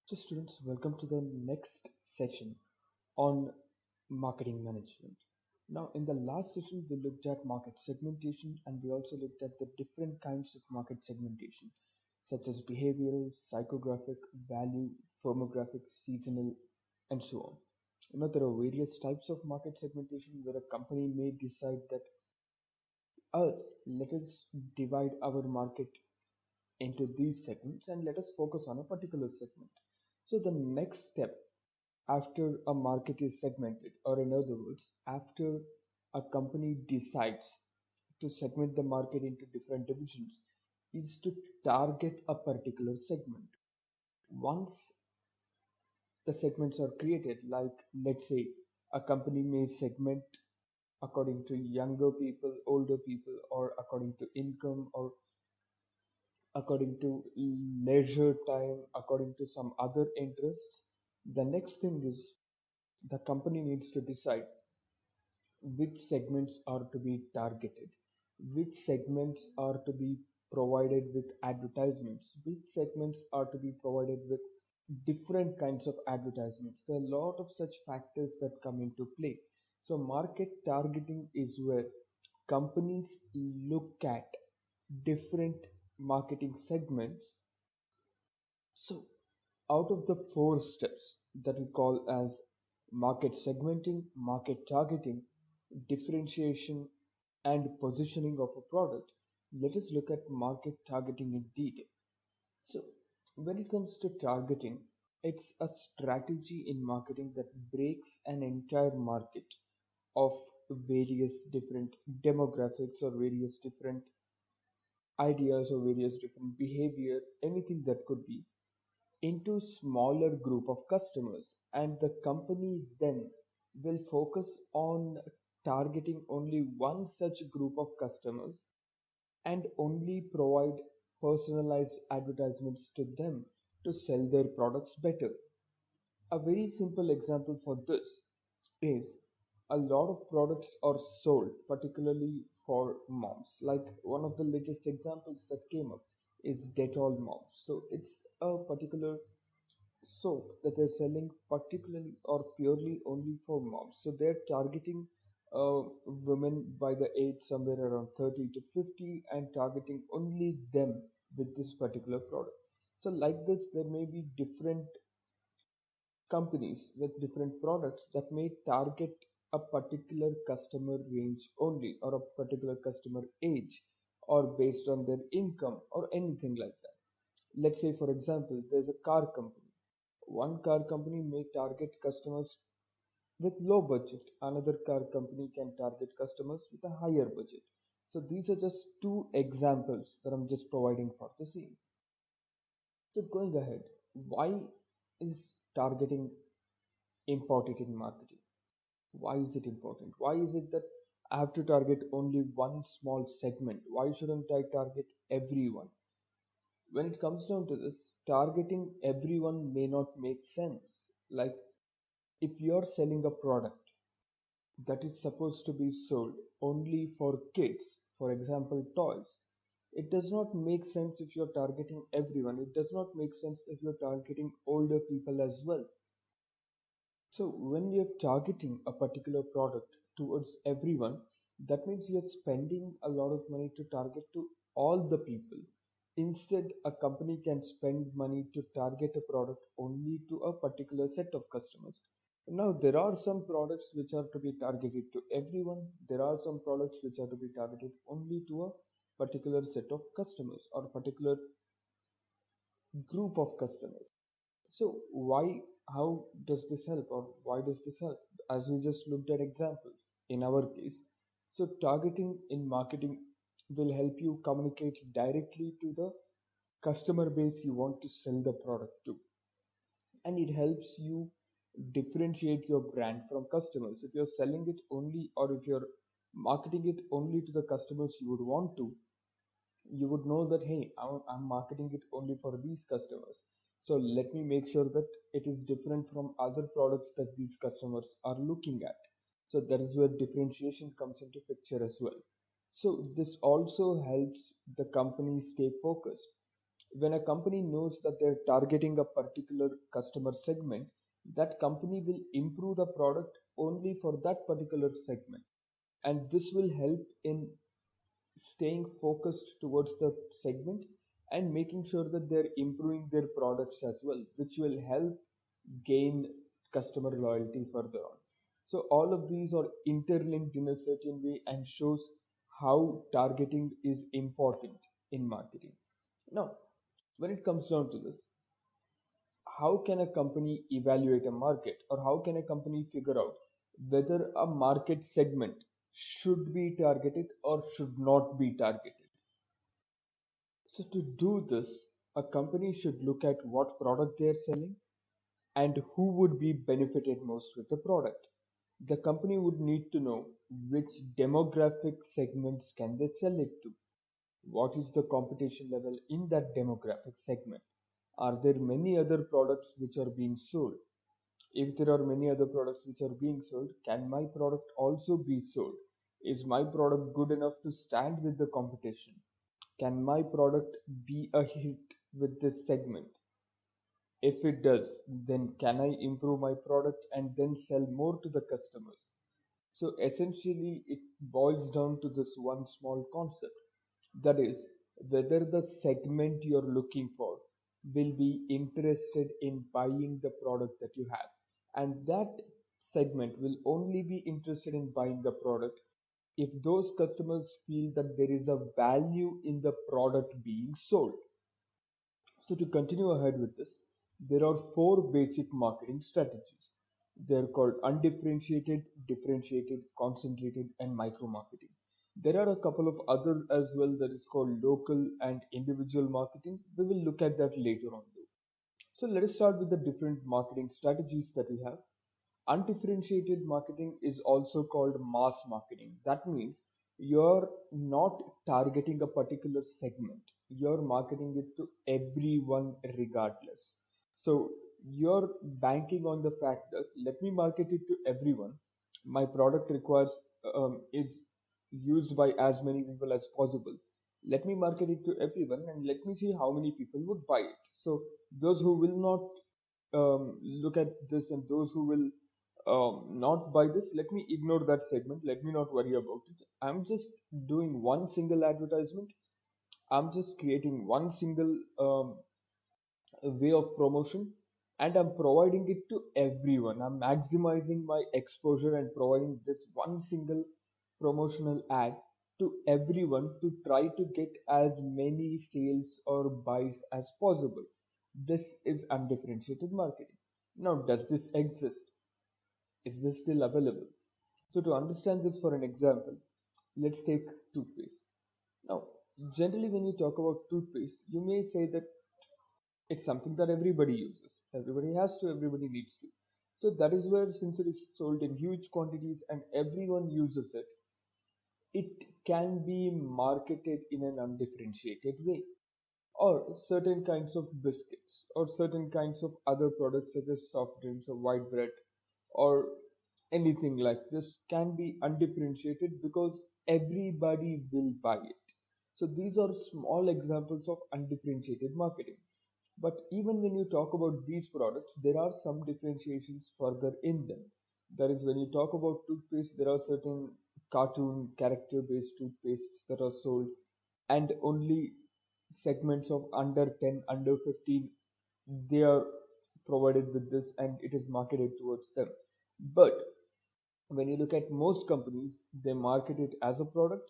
So, students, welcome to the next session on marketing management. Now, in the last session, we looked at market segmentation and we also looked at the different kinds of market segmentation, such as behavioral, psychographic, value, firmographic, seasonal, and so on. There are various types of market segmentation where a company may decide that let us divide our market into these segments and let us focus on a particular segment. So the next step after a market is segmented, or in other words, after a company decides to segment the market into different divisions, is to target a particular segment. Once the segments are created, like let's say a company may segment according to younger people, older people, or according to income, or according to leisure time, according to some other interests. The next thing is the company needs to decide which segments are to be targeted, which segments are to be provided with advertisements, which segments are to be provided with different kinds of advertisements. There are a lot of such factors that come into play. So, market targeting is where companies look at different marketing segments. So, out of the four steps that we call as market segmenting, market targeting, differentiation, and positioning of a product, let us look at market targeting in detail. So, when it comes to targeting, it's a strategy in marketing that breaks an entire market of various different demographics or various different ideas or various different behavior, anything that could be into smaller group of customers, and the company then will focus on targeting only one such group of customers and only provide personalized advertisements to them to sell their products better. A very simple example for this is a lot of products are sold, particularly for moms. Like one of the latest examples that came up is Dettol Moms. So it's a particular soap that they're selling particularly or purely only for moms. So they're targeting women by the age somewhere around 30 to 50 and targeting only them with this particular product. So like this, there may be different companies with different products that may target a particular customer range only or a particular customer age or based on their income or anything like that. Let's say, for example, there's a car company. One car company may target customers with low budget, another car company can target customers with a higher budget. So, these are just two examples that I'm just providing for the scene. So, going ahead, why is targeting important in marketing? Why is it important? Why is it that I have to target only one small segment? Why shouldn't I target everyone? When it comes down to this, targeting everyone may not make sense. Like if you're selling a product that is supposed to be sold only for kids, for example, toys, it does not make sense if you're targeting everyone. It does not make sense if you're targeting older people as well. So, when you're targeting a particular product towards everyone, that means you're spending a lot of money to target to all the people. Instead, a company can spend money to target a product only to a particular set of customers. Now, there are some products which are to be targeted to everyone. There are some products which are to be targeted only to a particular set of customers or particular group of customers. So why, how does this help or why does this help? As we just looked at examples in our case. So targeting in marketing will help you communicate directly to the customer base you want to sell the product to. And it helps you differentiate your brand from customers. If you're selling it only or if you're marketing it only to the customers you would want to, you would know that hey, I'm marketing it only for these customers, so let me make sure that it is different from other products that these customers are looking at. So that is where differentiation comes into picture as well. So this also helps the company stay focused. When a company knows that they're targeting a particular customer segment, that company will improve the product only for that particular segment. And this will help in staying focused towards the segment and making sure that they're improving their products as well, which will help gain customer loyalty further on. So all of these are interlinked in a certain way and shows how targeting is important in marketing. Now, when it comes down to this, how can a company evaluate a market, or how can a company figure out whether a market segment should be targeted or should not be targeted? So to do this, a company should look at what product they are selling and who would be benefited most with the product. The company would need to know which demographic segments can they sell it to. What is the competition level in that demographic segment? Are there many other products which are being sold? If there are many other products which are being sold, can my product also be sold? Is my product good enough to stand with the competition? Can my product be a hit with this segment? If it does, then can I improve my product and then sell more to the customers? So essentially, it boils down to this one small concept, that is, whether the segment you're looking for will be interested in buying the product that you have. And that segment will only be interested in buying the product if those customers feel that there is a value in the product being sold. So to continue ahead with this, there are four basic marketing strategies. They're called undifferentiated, differentiated, concentrated, and micro marketing. There are a couple of other as well, that is called local and individual marketing. We will look at that later on though. So let us start with the different marketing strategies that we have. Undifferentiated marketing is also called mass marketing. That means you're not targeting a particular segment, you're marketing it to everyone regardless. So you're banking on the fact that let me market it to everyone. My product requires is used by as many people as possible. Let me market it to everyone and let me see how many people would buy it. So those who will not look at this and those who will not buy this, let me ignore that segment, let me not worry about it. I'm just doing one single advertisement, I'm just creating one single way of promotion, and I'm providing it to everyone. I'm maximizing my exposure and providing this one single promotional ad to everyone to try to get as many sales or buys as possible. This is undifferentiated marketing. Now, does this exist? Is this still available? So to understand this for an example, let's take toothpaste. Now, generally when you talk about toothpaste, you may say that it's something that everybody uses. Everybody has to, everybody needs to. So that is where, since it is sold in huge quantities and everyone uses it, it can be marketed in an undifferentiated way. Or certain kinds of biscuits, or certain kinds of other products such as soft drinks or white bread, or anything like this can be undifferentiated because everybody will buy it. So these are small examples of undifferentiated marketing. But even when you talk about these products, there are some differentiations further in them. That is, when you talk about toothpaste, there are certain cartoon character based toothpastes that are sold, and only segments of under 10, under 15, they are provided with this and it is marketed towards them. But when you look at most companies, they market it as a product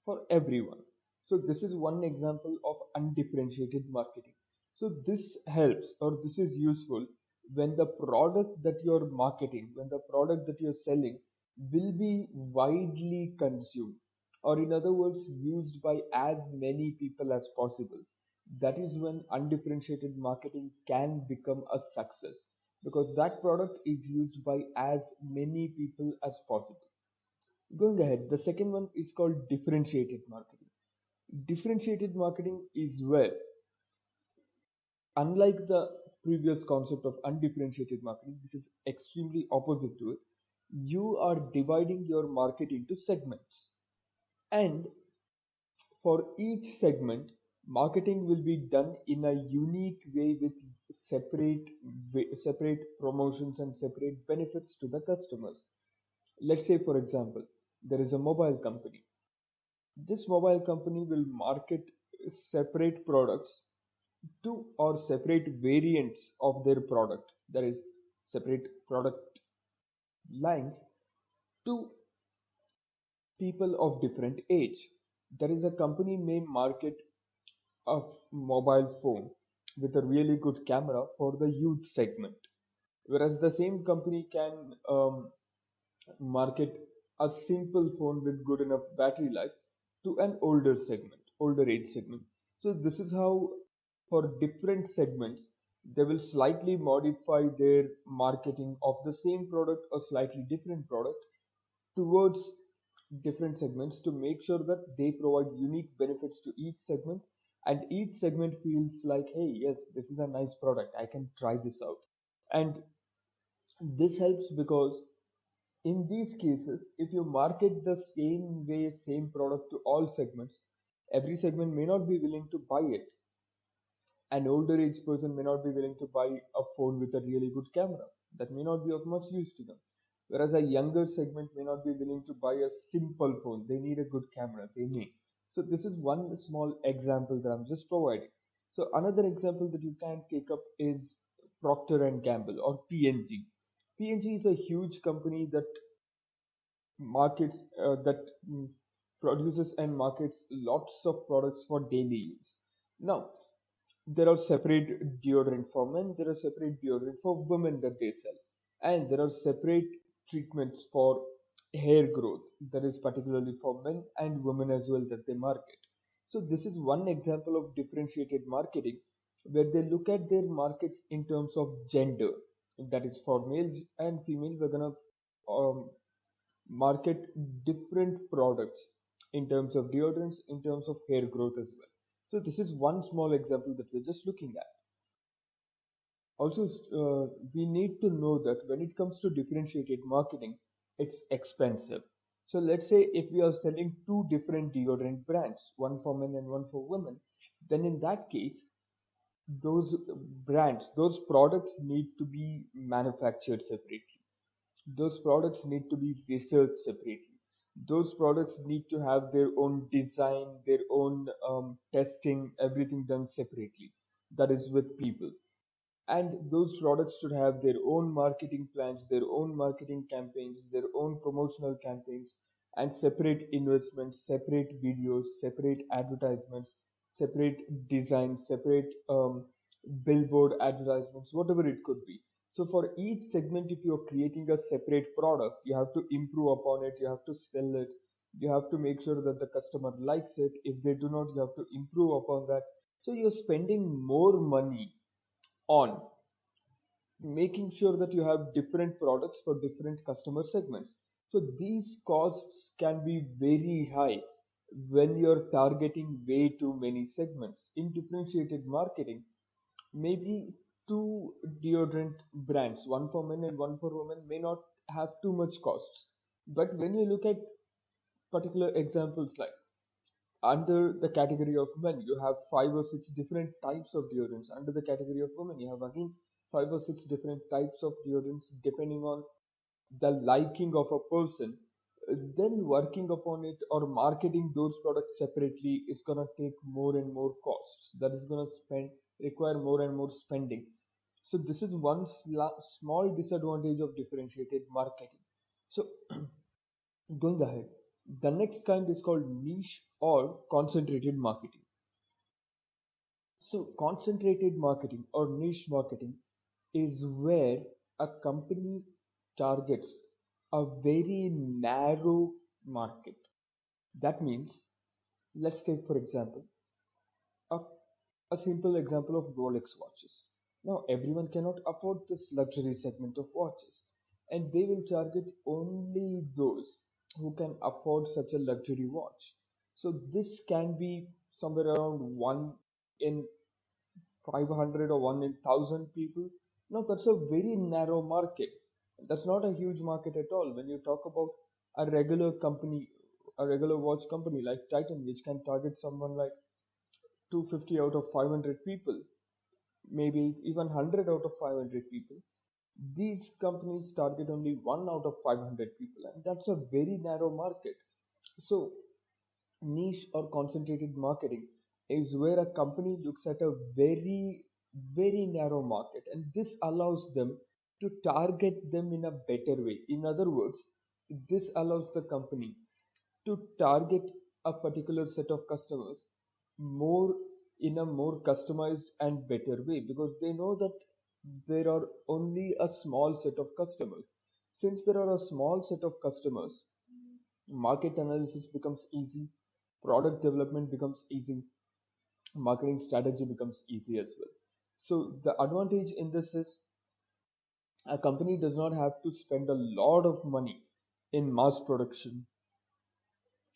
for everyone. So this is one example of undifferentiated marketing. So this helps, or this is useful when the product that you're marketing, when the product that you're selling will be widely consumed, or in other words, used by as many people as possible. That is when undifferentiated marketing can become a success, because that product is used by as many people as possible. Going ahead, the second one is called differentiated marketing. Differentiated marketing is where, unlike the previous concept of undifferentiated marketing, this is extremely opposite to it. You are dividing your market into segments, and for each segment, Marketing will be done in a unique way with separate separate promotions and separate benefits to the customers. Let's say, for example, there is a mobile company. This mobile company will market separate products to or separate variants of their product, that is separate product lines, to people of different age. There is a company may market a mobile phone with a really good camera for the youth segment, whereas the same company can market a simple phone with good enough battery life to an older segment, older age segment. So this is how, for different segments, they will slightly modify their marketing of the same product or slightly different product towards different segments to make sure that they provide unique benefits to each segment, and each segment feels like, hey, yes, this is a nice product, I can try this out. And this helps because in these cases, if you market the same way, same product to all segments, every segment may not be willing to buy it. An older age person may not be willing to buy a phone with a really good camera. That may not be of much use to them. Whereas a younger segment may not be willing to buy a simple phone. They need a good camera. They may. So this is one small example that I'm just providing. So another example that you can take up is Procter and Gamble or P&G. P&G is a huge company that markets that produces and markets lots of products for daily use. Now, there are separate deodorant for men, there are separate deodorant for women that they sell, and there are separate treatments for hair growth that is particularly for men and women as well that they market. So this is one example of differentiated marketing where they look at their markets in terms of gender, that is for males and females. We're gonna um, market different products in terms of deodorants, in terms of hair growth as well. So this is one small example that we're just looking at. Also, we need to know that when it comes to differentiated marketing, it's expensive. So let's say if we are selling two different deodorant brands, one for men and one for women, then in that case, those brands, those products need to be manufactured separately. Those products need to be researched separately. Those products need to have their own design, their own testing, everything done separately. That is with people. And those products should have their own marketing plans, their own marketing campaigns, their own promotional campaigns, and separate investments, separate videos, separate advertisements, separate designs, separate billboard advertisements, whatever it could be. So for each segment, if you're creating a separate product, you have to improve upon it, you have to sell it, you have to make sure that the customer likes it. If they do not, you have to improve upon that. So you're spending more money on making sure that you have different products for different customer segments. So these costs can be very high when you're targeting way too many segments. In differentiated marketing, maybe two deodorant brands, one for men and one for women, may not have too much costs. But when you look at particular examples like under the category of men, you have five or six different types of deodorants. Under the category of women, you have again five or six different types of deodorants depending on the liking of a person. Then working upon it or marketing those products separately is gonna take more and more costs. That is gonna spend require more and more spending. So this is one small disadvantage of differentiated marketing. So going ahead, the next kind is called niche or concentrated marketing. So, concentrated marketing or niche marketing is where a company targets a very narrow market. That means, let's take for example a, a simple example of Rolex watches. Now, everyone cannot afford this luxury segment of watches, and they will target only those who can afford such a luxury watch. So, this can be somewhere around one in 500 or 1 in 1000 people. Now, that's a very narrow market. That's not a huge market at all. When you talk about a regular company, a regular watch company like Titan, which can target someone like 250 out of 500 people, maybe even 100 out of 500 people. These companies target only 1 out of 500 people, and that's a very narrow market. So, niche or concentrated marketing is where a company looks at a very narrow market, and this allows them to target them in a better way. In other words, this allows the company to target a particular set of customers more in a more customized and better way, because they know that there are only a small set of customers. Since there are a small set of customers, market analysis becomes easy, product development becomes easy, marketing strategy becomes easy as well. So the advantage in this is a company does not have to spend a lot of money in mass production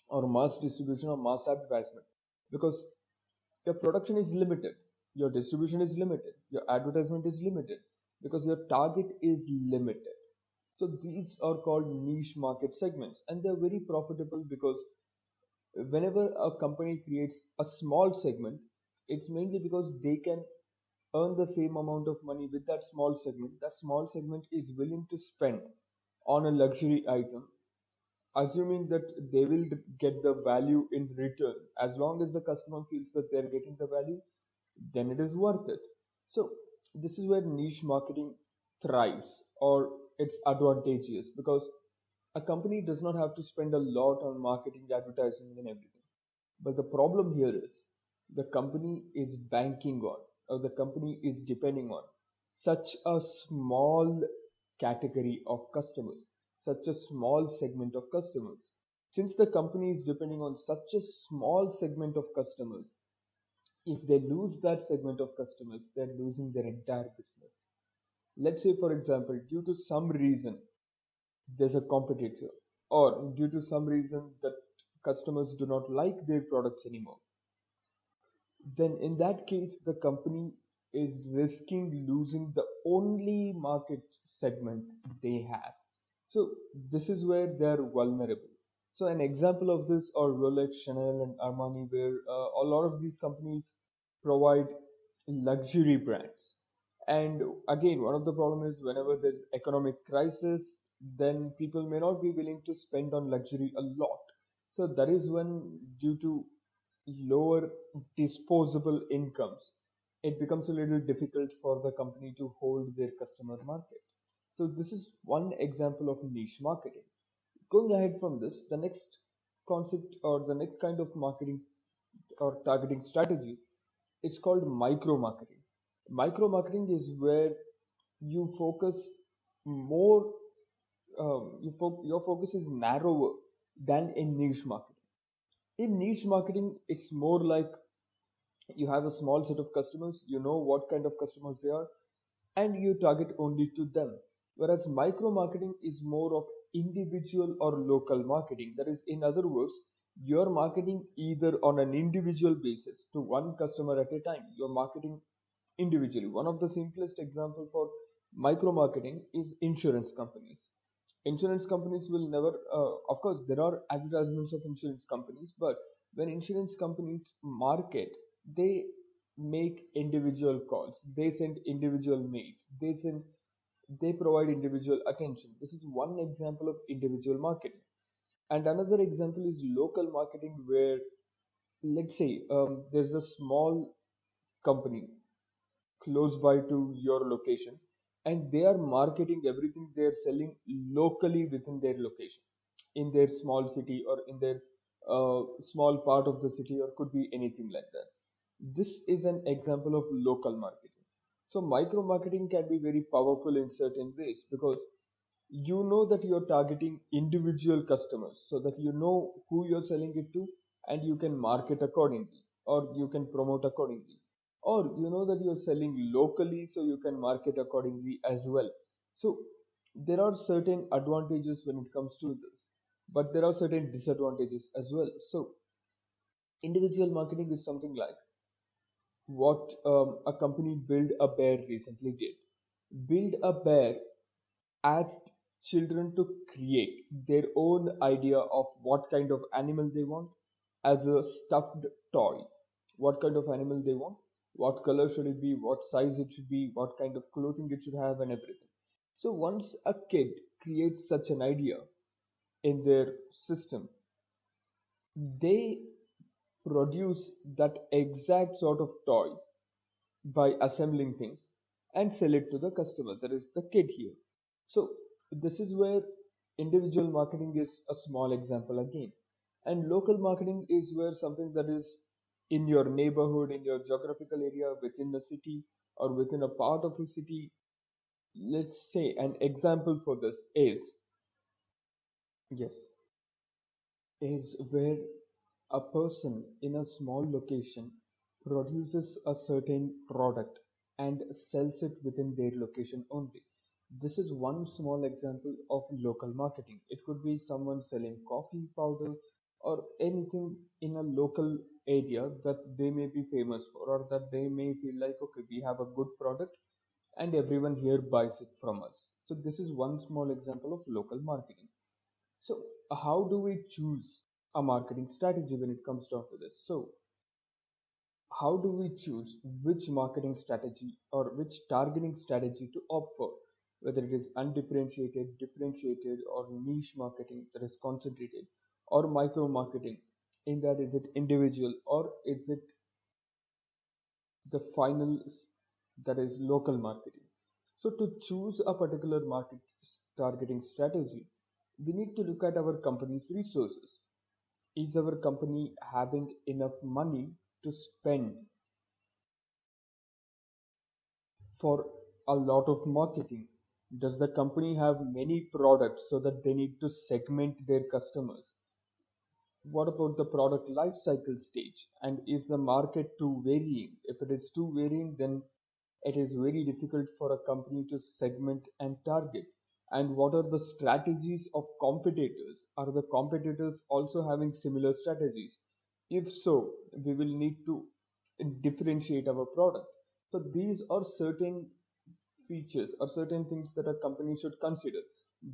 or mass distribution or mass advertisement, because your production is limited, your distribution is limited, your advertisement is limited, because your target is limited. So these are called niche market segments, and they're very profitable because whenever a company creates a small segment, it's mainly because they can earn the same amount of money with that small segment. That small segment is willing to spend on a luxury item, assuming that they will get the value in return. As long as the customer feels that they're getting the value, then it is worth it. So this is where niche marketing thrives, or it's advantageous, because a company does not have to spend a lot on marketing, advertising, and everything. But the problem here is the company is banking on, or the company is depending on such a small category of customers, such a small segment of customers. Since the company is depending on such a small segment of customers, if they lose that segment of customers, they're losing their entire business. Let's say, for example, due to some reason, there's a competitor, or due to some reason that customers do not like their products anymore, then in that case, the company is risking losing the only market segment they have. So this is where they're vulnerable. So an example of this are Rolex, Chanel, and Armani, where a lot of these companies provide luxury brands. And again, one of the problem is whenever there's economic crisis, then people may not be willing to spend on luxury a lot. So that is when, due to lower disposable incomes, it becomes a little difficult for the company to hold their customer market. So this is one example of niche marketing. Going ahead from this, the next concept or the next kind of marketing or targeting strategy, it's called micro marketing. Micro marketing is where you focus more, your focus is narrower than in niche marketing. In niche marketing, it's more like you have a small set of customers, you know what kind of customers they are, and you target only to them. Whereas micro marketing is more of individual or local marketing. That is, in other words, you're marketing either on an individual basis to one customer at a time. You're marketing individually. One of the simplest example for micro marketing is insurance companies. Insurance companies will never, of course, there are advertisements of insurance companies, but when insurance companies market, they make individual calls, they send individual mails, they provide individual attention. This is one example of individual marketing. And another example is local marketing, where let's say there's a small company close by to your location, and they are marketing everything they're selling locally within their location, in their small city, or in their small part of the city, or could be anything like that. This is an example of local marketing. So micro marketing can be very powerful in certain ways, because you know that you're targeting individual customers, so that you know who you're selling it to, and you can market accordingly, or you can promote accordingly, or you know that you're selling locally, so you can market accordingly as well. So there are certain advantages when it comes to this, but there are certain disadvantages as well. So individual marketing is something like what a company Build a Bear recently did. Build a Bear asked children to create their own idea of what kind of animal they want as a stuffed toy. what kind of animal they want, what color should it be, what size it should be, what kind of clothing it should have, and everything. So once a kid creates such an idea in their system, they produce that exact sort of toy by assembling things and sell it to the customer. That is the kid here. So this is where individual marketing is a small example again. And local marketing is where something that is in your neighborhood, in your geographical area, within the city or within a part of a city. Let's say an example for this is, yes, is where a person in a small location produces a certain product and sells it within their location only. This is one small example of local marketing. It could be someone selling coffee powder or anything in a local area that they may be famous for, or that they may feel like, okay, we have a good product and everyone here buys it from us. So, this is one small example of local marketing. So, how do we choose a marketing strategy when it comes down to this? So, how do we choose which marketing strategy or which targeting strategy to opt for? Whether it is undifferentiated, differentiated, or niche marketing that is concentrated, or micro marketing, in that is it individual or is it the final that is local marketing? So, to choose a particular market targeting strategy, we need to look at our company's resources. Is our company having enough money to spend for a lot of marketing? Does the company have many products so that they need to segment their customers? What about the product life cycle stage? And is the market too varying? If it is too varying, then it is very difficult for a company to segment and target. And what are the strategies of competitors? Are the competitors also having similar strategies? If so, we will need to differentiate our product. So these are certain features or certain things that a company should consider.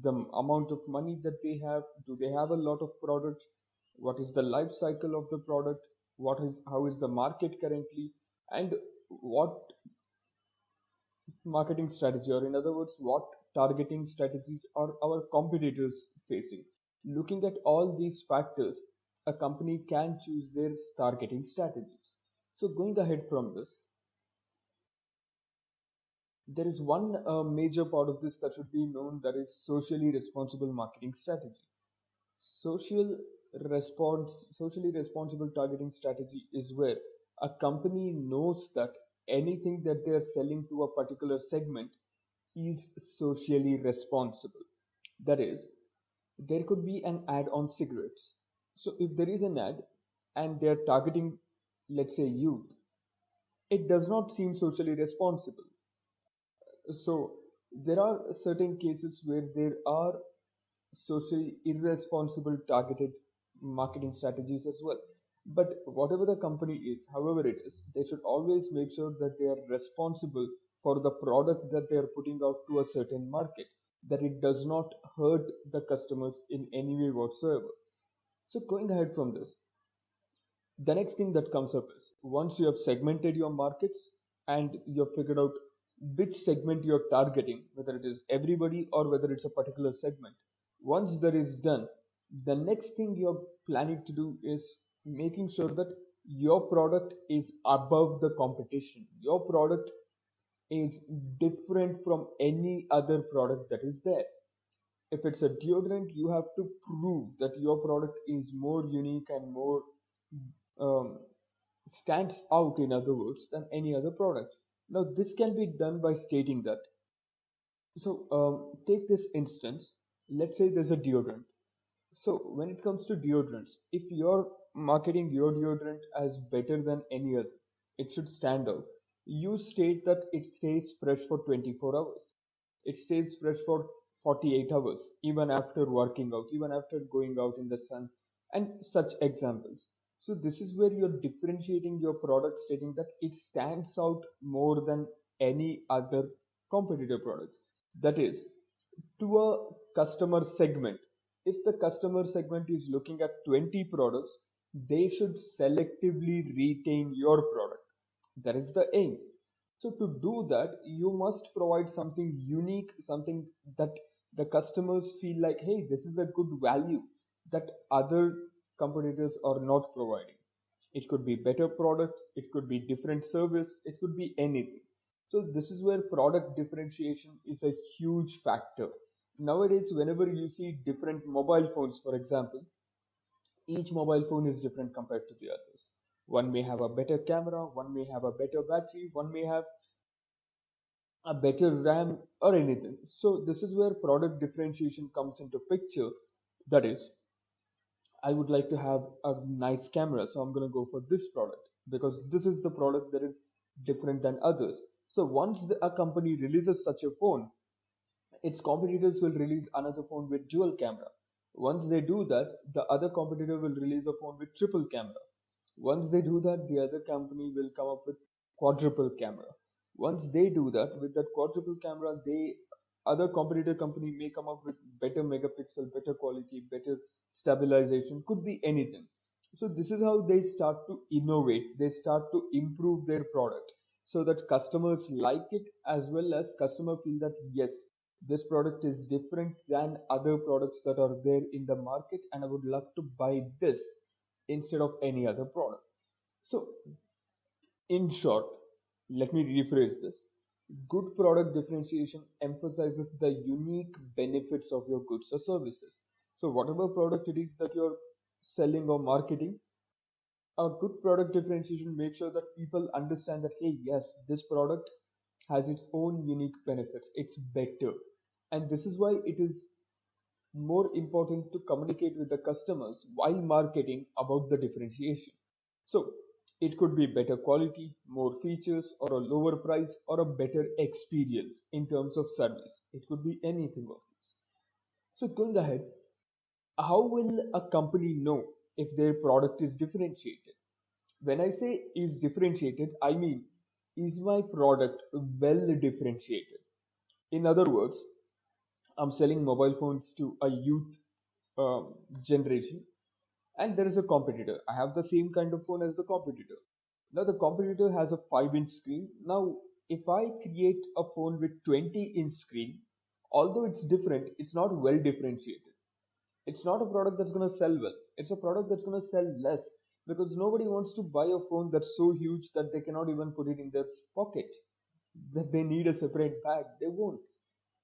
The amount of money that they have, do they have a lot of products? What is the life cycle of the product? What is how is the market currently? And what marketing strategy, or in other words, what targeting strategies are our competitors facing? Looking at all these factors, a company can choose their targeting strategies. So going ahead from this, there is one major part of this that should be known, that is socially responsible marketing strategy. Social Socially responsible targeting strategy is where a company knows that anything that they are selling to a particular segment is socially responsible. That is, there could be an ad on cigarettes. So if there is an ad and they are targeting, let's say, youth, it does not seem socially responsible. So there are certain cases where there are socially irresponsible targeted marketing strategies as well. But whatever the company is, however it is, they should always make sure that they are responsible for the product that they are putting out to a certain market, that it does not hurt the customers in any way whatsoever. So going ahead from this, the next thing that comes up is, once you have segmented your markets and you have figured out which segment you're targeting, whether it is everybody or whether it's a particular segment, once that is done, the next thing you're planning to do is making sure that your product is above the competition. Your product is different from any other product that is there. If it's a deodorant, you have to prove that your product is more unique and more um, stands out, in other words, than any other product. Now, this can be done by stating that. So, take this instance. Let's say there's a deodorant. So, when it comes to deodorants, if you're marketing your deodorant as better than any other, it should stand out. You state that it stays fresh for 24 hours. It stays fresh for 48 hours, even after working out, even after going out in the sun, and such examples. So, this is where you're differentiating your product, stating that it stands out more than any other competitor products. That is, to a customer segment, if the customer segment is looking at 20 products, they should selectively retain your product. That is the aim. So to do that, you must provide something unique, something that the customers feel like, hey, this is a good value that other competitors are not providing. It could be better product, it could be different service, it could be anything. So this is where product differentiation is a huge factor. Nowadays, whenever you see different mobile phones, for example, each mobile phone is different compared to the others. One may have a better camera, one may have a better battery, one may have a better RAM or anything. So this is where product differentiation comes into picture. That is, I would like to have a nice camera, so I'm going to go for this product because this is the product that is different than others. So once a company releases such a phone, its competitors will release another phone with dual camera. Once they do that, the other competitor will release a phone with triple camera. Once they do that, the other company will come up with quadruple camera. Once they do that, with that quadruple camera, they other competitor company may come up with better megapixel, better quality, better stabilization, could be anything. So this is how they start to innovate. They start to improve their product so that customers like it as well as customer feel that yes, this product is different than other products that are there in the market and I would love to buy this instead of any other product. So, in short, let me rephrase this. Good product differentiation emphasizes the unique benefits of your goods or services. So, whatever product it is that you're selling or marketing, a good product differentiation makes sure that people understand that, hey, yes, this product has its own unique benefits, it's better. And this is why it is more important to communicate with the customers while marketing about the differentiation. So it could be better quality, more features, or a lower price, or a better experience in terms of service. It could be anything of this. So going ahead, how will a company know if their product is differentiated? When I say is differentiated, I mean is my product well differentiated? In other words, I'm selling mobile phones to a youth generation, and there is a competitor. I have the same kind of phone as the competitor. Now the competitor has a 5-inch screen. Now, if I create a phone with 20-inch screen, although it's different, it's not well differentiated. It's not a product that's going to sell well. It's a product that's going to sell less because nobody wants to buy a phone that's so huge that they cannot even put it in their pocket. That they need a separate bag. They won't.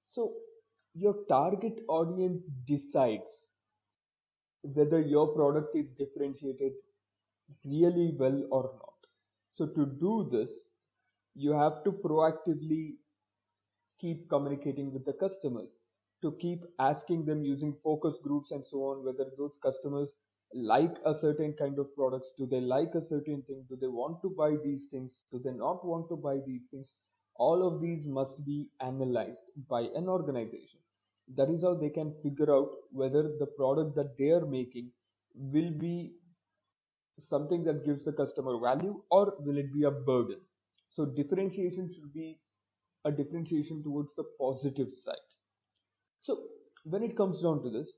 So your target audience decides whether your product is differentiated really well or not. So to do this, you have to proactively keep communicating with the customers, to keep asking them using focus groups and so on whether those customers like a certain kind of products, do they like a certain thing, do they want to buy these things, do they not want to buy these things. All of these must be analyzed by an organization. That is how they can figure out whether the product that they are making will be something that gives the customer value or will it be a burden. So differentiation should be a differentiation towards the positive side. So when it comes down to this,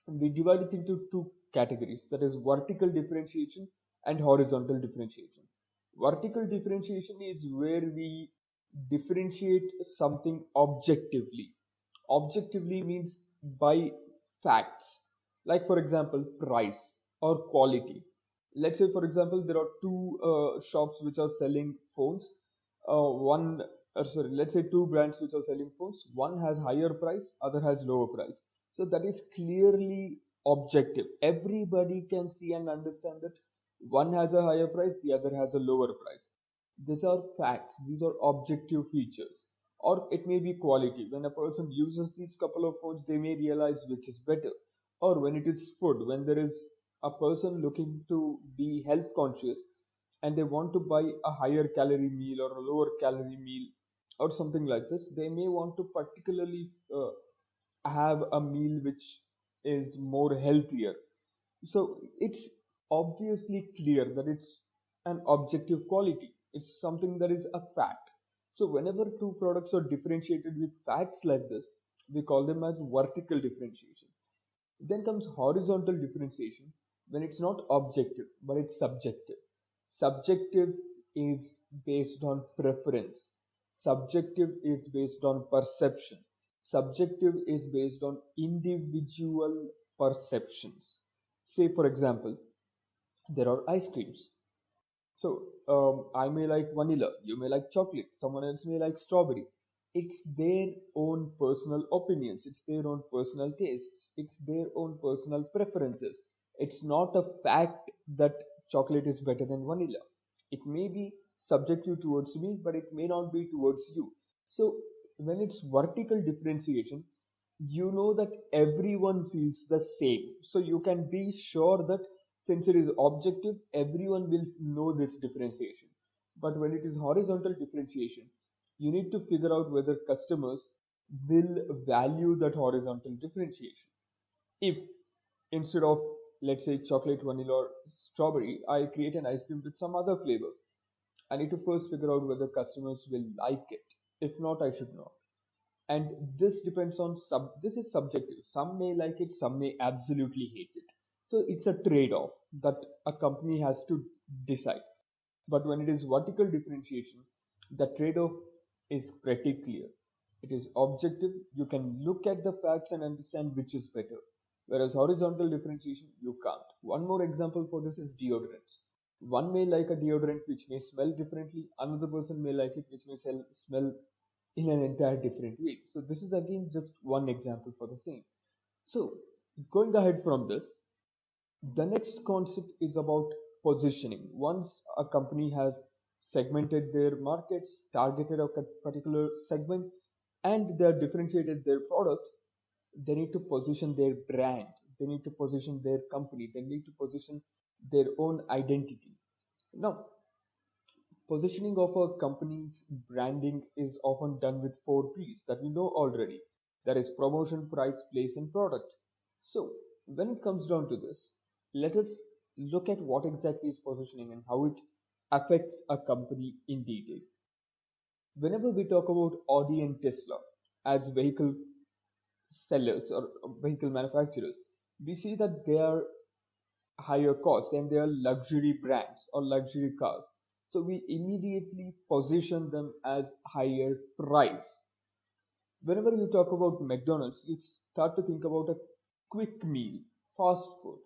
we divide it into two categories, that is vertical differentiation and horizontal differentiation. Vertical differentiation is where we differentiate something objectively. Objectively means by facts, like for example price or quality. Let's say for example there are two shops which are selling phones. One sorry, let's say two brands which are selling phones. One has higher price, other has lower price. So that is clearly objective. Everybody can see and understand that one has a higher price, the other has a lower price. These are facts, these are objective features. Or it may be quality. When a person uses these couple of foods, they may realize which is better. Or when it is food, when there is a person looking to be health conscious and they want to buy a higher calorie meal or a lower calorie meal or something like this, they may want to particularly have a meal which is more healthier. So it's obviously clear that it's an objective quality. It's something that is a fact. So whenever two products are differentiated with facts like this, we call them as vertical differentiation. Then comes horizontal differentiation, when it's not objective but it's subjective. Subjective is based on preference. Subjective is based on perception. Subjective is based on individual perceptions. Say, for example, there are ice creams. So I may like vanilla, you may like chocolate, someone else may like strawberry. It's their own personal opinions, it's their own personal tastes, it's their own personal preferences. It's not a fact that chocolate is better than vanilla. It may be subjective towards me, but it may not be towards you. So when it's vertical differentiation, you know that everyone feels the same. So you can be sure that since it is objective, everyone will know this differentiation. But when it is horizontal differentiation, you need to figure out whether customers will value that horizontal differentiation. If instead of, let's say, chocolate, vanilla, or strawberry, I create an ice cream with some other flavor, I need to first figure out whether customers will like it. If not, I should not. And this depends on this is subjective. Some may like it, some may absolutely hate it. So it's a trade-off that a company has to decide. But when it is vertical differentiation, the trade-off is pretty clear. It is objective. You can look at the facts and understand which is better. Whereas horizontal differentiation, you can't. One more example for this is deodorants. One may like a deodorant which may smell differently. Another person may like it which may smell in an entire different way. So this is again just one example for the same. So going ahead from this, the next concept is about positioning. Once a company has segmented their markets, targeted a particular segment, and they have differentiated their product, they need to position their brand, they need to position their company, they need to position their own identity. Now, positioning of a company's branding is often done with four P's that we know already. That is promotion, price, place, and product. So, when it comes down to this, let us look at what exactly is positioning and how it affects a company in detail. Whenever we talk about Audi and Tesla as vehicle sellers or vehicle manufacturers, we see that they are higher cost and they are luxury brands or luxury cars. So we immediately position them as higher price. Whenever you talk about McDonald's, you start to think about a quick meal, fast food.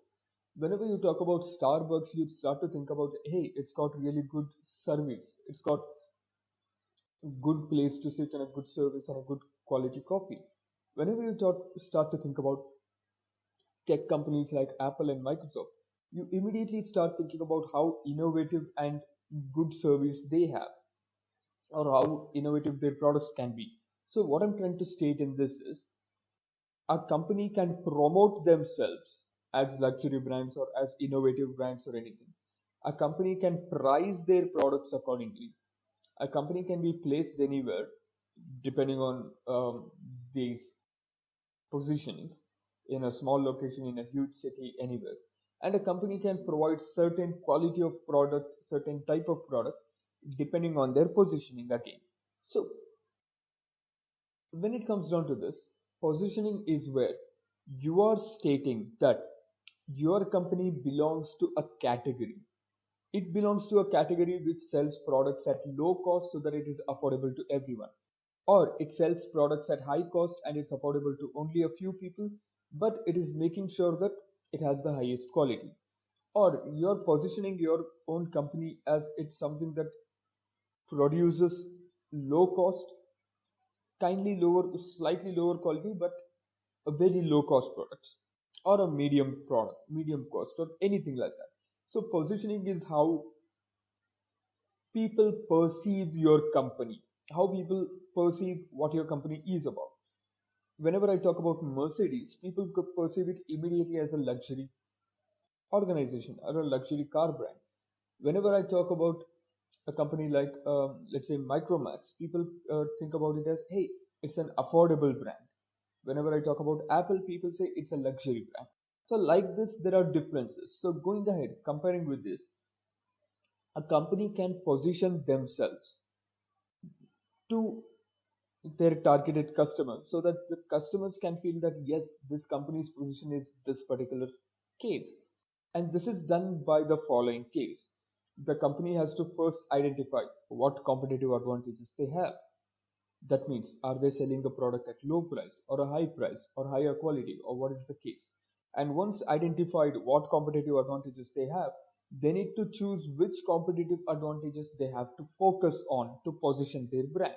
Whenever you talk about Starbucks, you start to think about, hey, it's got really good service, it's got a good place to sit and a good service and a good quality coffee. Whenever you start to think about tech companies like Apple and Microsoft, you immediately start thinking about how innovative and good service they have, or how innovative their products can be. So, what I'm trying to state in this is a company can promote themselves as luxury brands or as innovative brands or anything. A company can price their products accordingly. A company can be placed anywhere depending on these positionings in a small location, in a huge city, anywhere. And a company can provide certain quality of product, certain type of product, depending on their positioning again. So when it comes down to this, positioning is where you are stating that your company belongs to a category. It belongs to a category which sells products at low cost so that it is affordable to everyone. Or it sells products at high cost and it's affordable to only a few people, but it is making sure that it has the highest quality. Or you're positioning your own company as it's something that produces low cost, kindly lower, slightly lower quality, but a very low cost product, or a medium product, medium cost, or anything like that. So positioning is how people perceive your company, how people perceive what your company is about. Whenever I talk about Mercedes, people could perceive it immediately as a luxury organization or a luxury car brand. Whenever I talk about a company like, let's say, Micromax, people think about it as, hey, it's an affordable brand. Whenever I talk about Apple, people say it's a luxury brand. So, like this, there are differences. So, going ahead, comparing with this, a company can position themselves to their targeted customers so that the customers can feel that yes, this company's position is this particular case. And this is done by the following case. The company has to first identify what competitive advantages they have. That means, are they selling a product at low price or a high price or higher quality, or what is the case? And once identified what competitive advantages they have, they need to choose which competitive advantages they have to focus on to position their brand.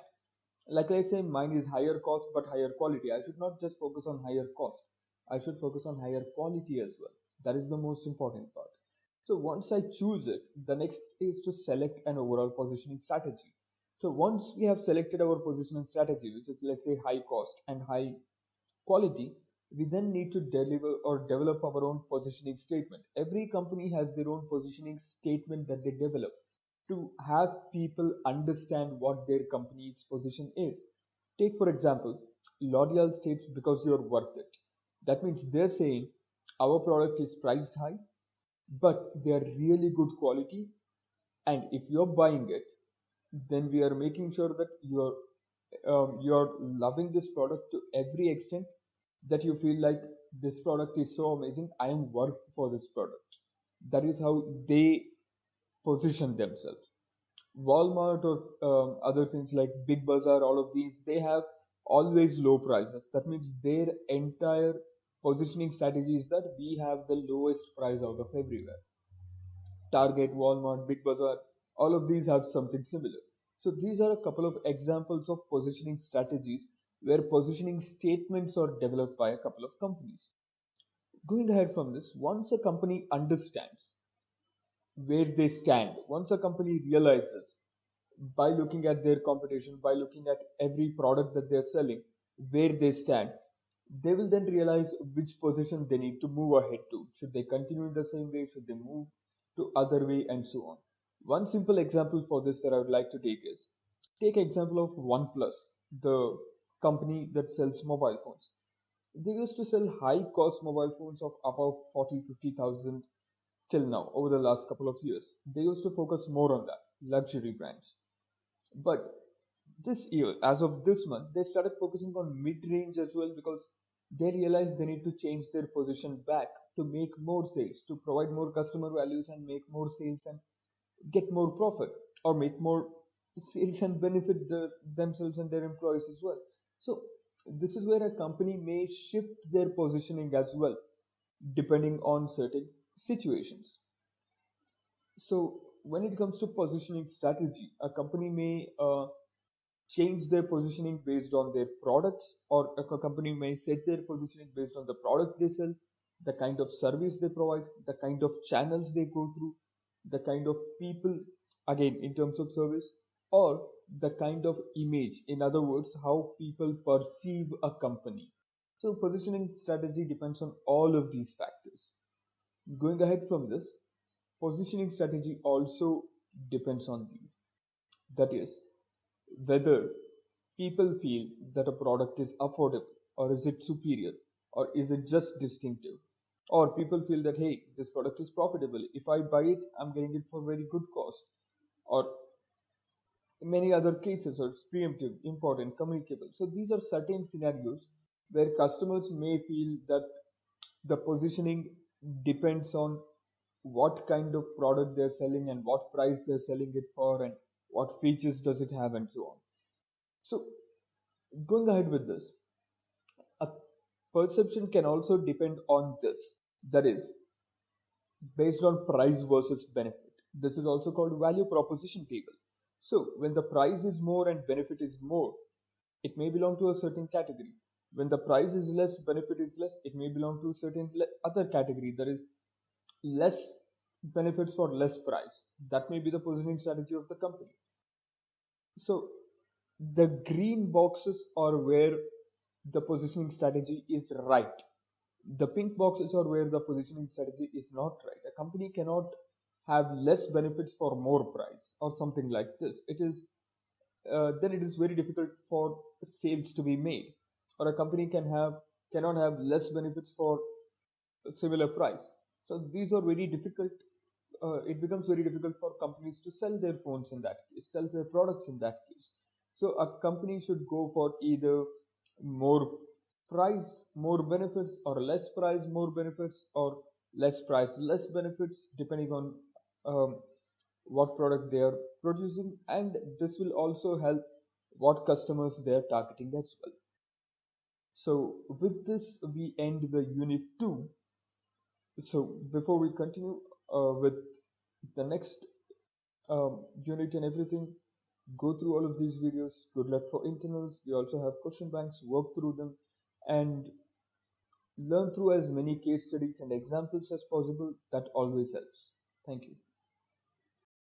Like I say, mine is higher cost but higher quality. I should not just focus on higher cost. I should focus on higher quality as well. That is the most important part. So once I choose it, the next is to select an overall positioning strategy. So once we have selected our positioning strategy, which is let's say high cost and high quality, we then need to deliver or develop our own positioning statement. Every company has their own positioning statement that they develop to have people understand what their company's position is. Take, for example, L'Oreal states because you're worth it. That means they're saying our product is priced high, but they're really good quality. And if you're buying it, then we are making sure that you're loving this product to every extent that you feel like this product is so amazing. I am worth for this product. That is how they position themselves. Walmart or other things like Big Bazaar, all of these, they have always low prices. That means their entire positioning strategy is that we have the lowest price out of everywhere. Target, Walmart, Big Bazaar, all of these have something similar. So these are a couple of examples of positioning strategies where positioning statements are developed by a couple of companies. Going ahead from this, once a company understands where they stand, once a company realizes by looking at their competition, by looking at every product that they're selling, where they stand, they will then realize which position they need to move ahead to. Should they continue in the same way? Should they move to other way, and so on? One simple example for this that I would like to take is, take example of OnePlus, the company that sells mobile phones. They used to sell high cost mobile phones of above 40, 50,000 till now over the last couple of years. They used to focus more on that, luxury brands. But this year, as of this month, they started focusing on mid-range as well because they realized they need to change their position back to make more sales, to provide more customer values and make more sales and get more profit, or make more sales and benefit themselves and their employees as well. So this is where a company may shift their positioning as well, depending on certain situations. So when it comes to positioning strategy, a company may change their positioning based on their products, or a company may set their positioning based on the product they sell, the kind of service they provide, the kind of channels they go through, the kind of people, again in terms of service, or the kind of image, in other words, how people perceive a company. So positioning strategy depends on all of these factors. Going ahead from this, positioning strategy also depends on these. That is, whether people feel that a product is affordable, or is it superior, or is it just distinctive, or people feel that hey, this product is profitable, if I buy it I'm getting it for very good cost, or in many other cases, or it's preemptive, important, communicable. So these are certain scenarios where customers may feel that the positioning depends on what kind of product they're selling and what price they're selling it for and what features does it have and so on. So going ahead with this, a perception can also depend on this. That is, based on price versus benefit. This is also called value proposition table. So when the price is more and benefit is more, it may belong to a certain category. When the price is less, benefit is less, it may belong to a certain other category. There is less benefits for less price. That may be the positioning strategy of the company. So the green boxes are where the positioning strategy is right. The pink boxes are where the positioning strategy is not right. A company cannot have less benefits for more price or something like this. It is then it is very difficult for sales to be made. Or a company cannot have less benefits for a similar price. So these are very difficult. It becomes very difficult for companies to sell their phones in that case, sell their products in that case. So a company should go for either more price, more benefits, or less price, more benefits, or less price, less benefits depending on um, what product they are producing, and this will also help what customers they are targeting as well. So with this, we end the unit 2. So before we continue with the next unit and everything, go through all of these videos. Good luck for internals. We also have question banks, work through them, and learn through as many case studies and examples as possible. That always helps. Thank you.